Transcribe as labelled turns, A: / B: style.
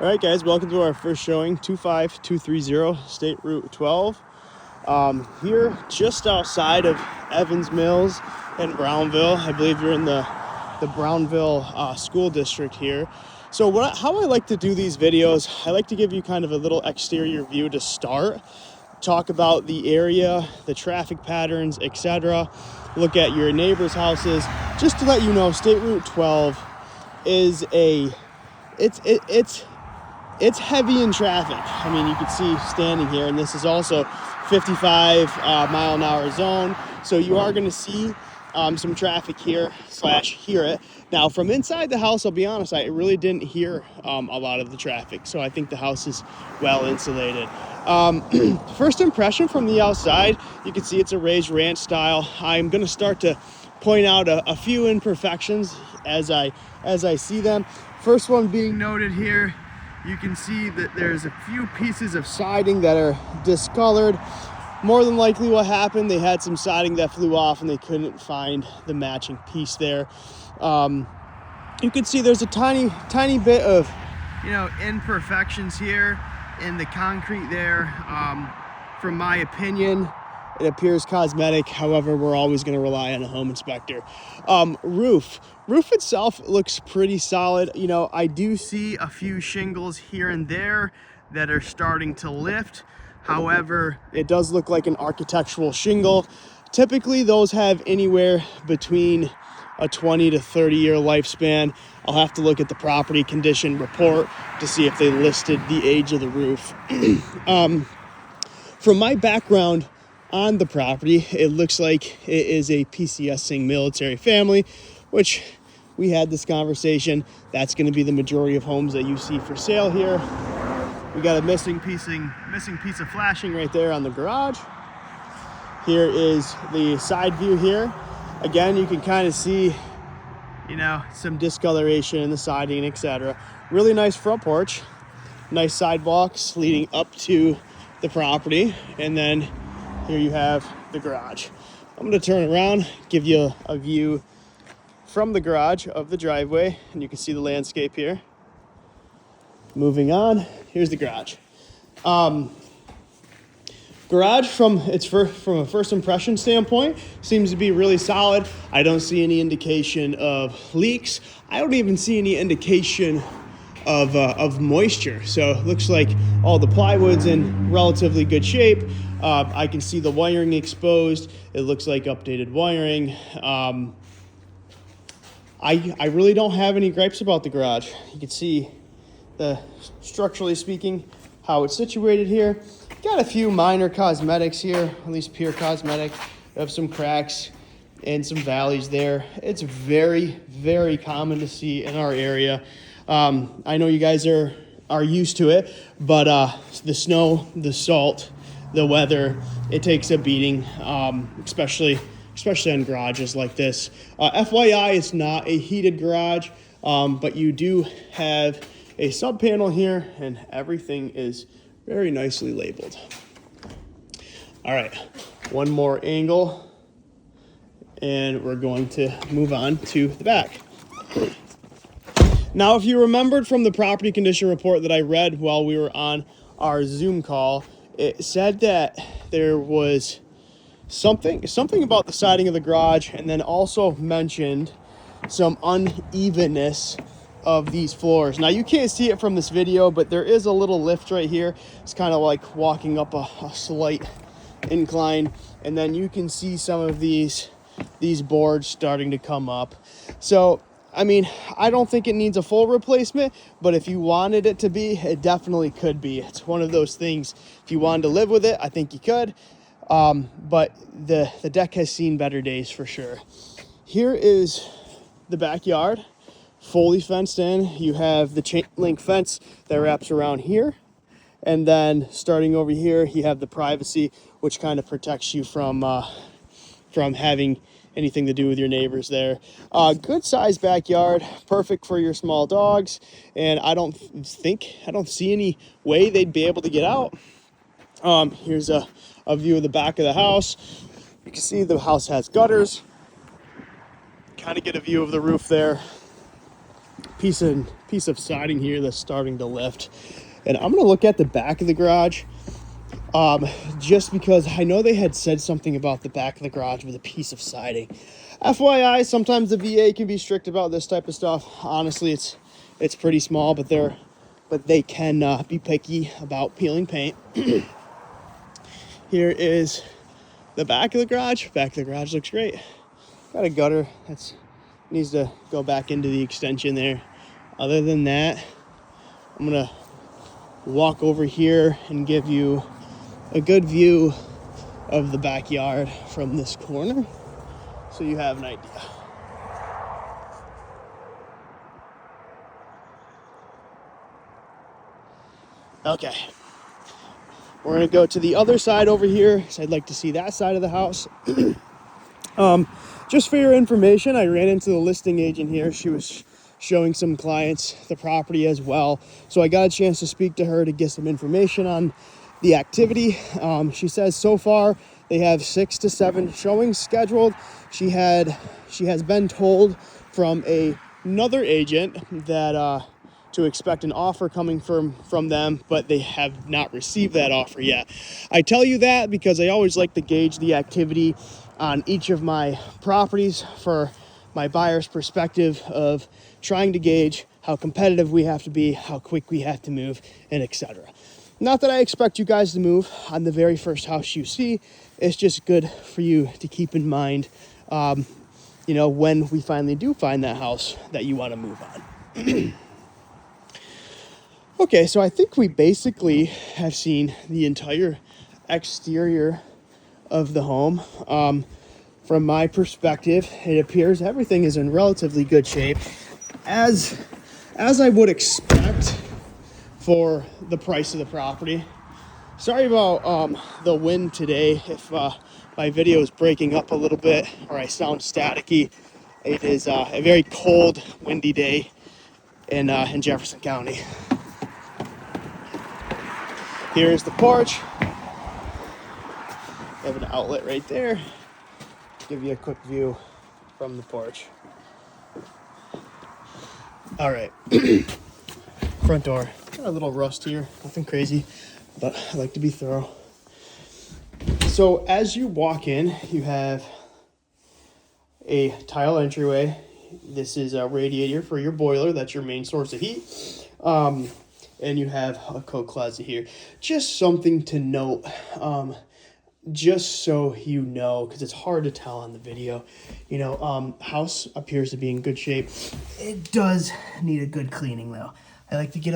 A: All right, guys, welcome to our first showing, 25230 State Route 12. Here, just outside of Evans Mills in Brownville. I believe you're in the Brownville school district here. So how I like to do these videos, I like to give you kind of a little exterior view to start, talk about the area, the traffic patterns, etc. Look at your neighbors' houses, just to let you know, State Route 12 is it's heavy in traffic. I mean, you can see standing here, and this is also 55 mile an hour zone. So you are going to see some traffic here / hear it. Now, from inside the house, I'll be honest, I really didn't hear a lot of the traffic. So I think the house is well insulated. First impression from the outside, you can see it's a raised ranch style. I'm going to start to point out a few imperfections as I see them. First one being noted here, you can see that there's a few pieces of siding that are discolored. More than likely what happened, they had some siding that flew off and they couldn't find the matching piece there. You can see there's a tiny bit of, imperfections here in the concrete there. From my opinion, it appears cosmetic. However, we're always going to rely on a home inspector. Roof itself looks pretty solid. I do see a few shingles here and there that are starting to lift. However, it does look like an architectural shingle. Typically, those have anywhere between a 20 to 30 year lifespan. I'll have to look at the property condition report to see if they listed the age of the roof. From my background on the property, it looks like it is a PCSing military family, which we had this conversation. That's going to be the majority of homes that you see for sale here. We got a missing piece of flashing right there on the garage. Here is the side view here. Again, you can kind of see, some discoloration in the siding, etc. Really nice front porch, nice sidewalks leading up to the property, and then here you have the garage. I'm going to turn around, give you a view from the garage of the driveway, and you can see the landscape here. Moving on, here's the garage. Garage from a first impression standpoint seems to be really solid. I don't see any indication of leaks. I don't even see any indication of moisture. So it looks like all the plywood's in relatively good shape. I can see the wiring exposed. It looks like updated wiring. I really don't have any gripes about the garage. You can see structurally speaking, how it's situated here. Got a few minor cosmetics here, at least pure cosmetic. We have some cracks and some valleys there. It's very, very common to see in our area. I know you guys are used to it, but the snow, the salt, the weather, it takes a beating, especially on garages like this. FYI, it's not a heated garage, but you do have a sub panel here, and everything is very nicely labeled. All right, one more angle, and we're going to move on to the back. Now, if you remembered from the property condition report that I read while we were on our Zoom call, it said that there was something about the siding of the garage, and then also mentioned some unevenness of these floors. Now, you can't see it from this video, but there is a little lift right here. It's kind of like walking up a slight incline, and then you can see some of these boards starting to come up. So, I mean, I don't think it needs a full replacement, but if you wanted it to be, it definitely could be. It's one of those things, if you wanted to live with it, I think you could. But the deck has seen better days for sure. Here is the backyard, fully fenced in. You have the chain link fence that wraps around here. And then starting over here, you have the privacy, which kind of protects you from having anything to do with your neighbors there. Good sized backyard, perfect for your small dogs. And I don't see any way they'd be able to get out. Here's a view of the back of the house. You can see the house has gutters. Kind of get a view of the roof there. piece of siding here that's starting to lift. And I'm gonna look at the back of the garage, just because I know they had said something about the back of the garage with a piece of siding. FYI, sometimes the VA can be strict about this type of stuff. Honestly, it's pretty small, but they can be picky about peeling paint. Here is the back of the garage. Back of the garage looks great. Got a gutter that's needs to go back into the extension there. Other than that, I'm gonna walk over here and give you a good view of the backyard from this corner, so you have an idea. Okay, we're gonna go to the other side over here, so I'd like to see that side of the house. Just for your information, I ran into the listing agent here. She was showing some clients the property as well, so I got a chance to speak to her to get some information on the activity. She says so far they have 6 to 7 showings scheduled. She has been told from another agent that to expect an offer coming from them, but they have not received that offer yet. I tell you that because I always like to gauge the activity on each of my properties for my buyer's perspective of trying to gauge how competitive we have to be, how quick we have to move, and etc. Not that I expect you guys to move on the very first house you see. It's just good for you to keep in mind, when we finally do find that house that you want to move on. Okay, so I think we basically have seen the entire exterior of the home. From my perspective, it appears everything is in relatively good shape, as I would expect for the price of the property. Sorry about the wind today. If my video is breaking up a little bit or I sound staticky, it is a very cold, windy day in Jefferson County. Here's the porch. We have an outlet right there. Give you a quick view from the porch. All right. Front door. Got a little rust here. Nothing crazy, but I like to be thorough. So as you walk in, you have a tile entryway. This is a radiator for your boiler. That's your main source of heat. And you have a coat closet here. Just something to note, just so you know, because it's hard to tell on the video. House appears to be in good shape. It does need a good cleaning though. I like to get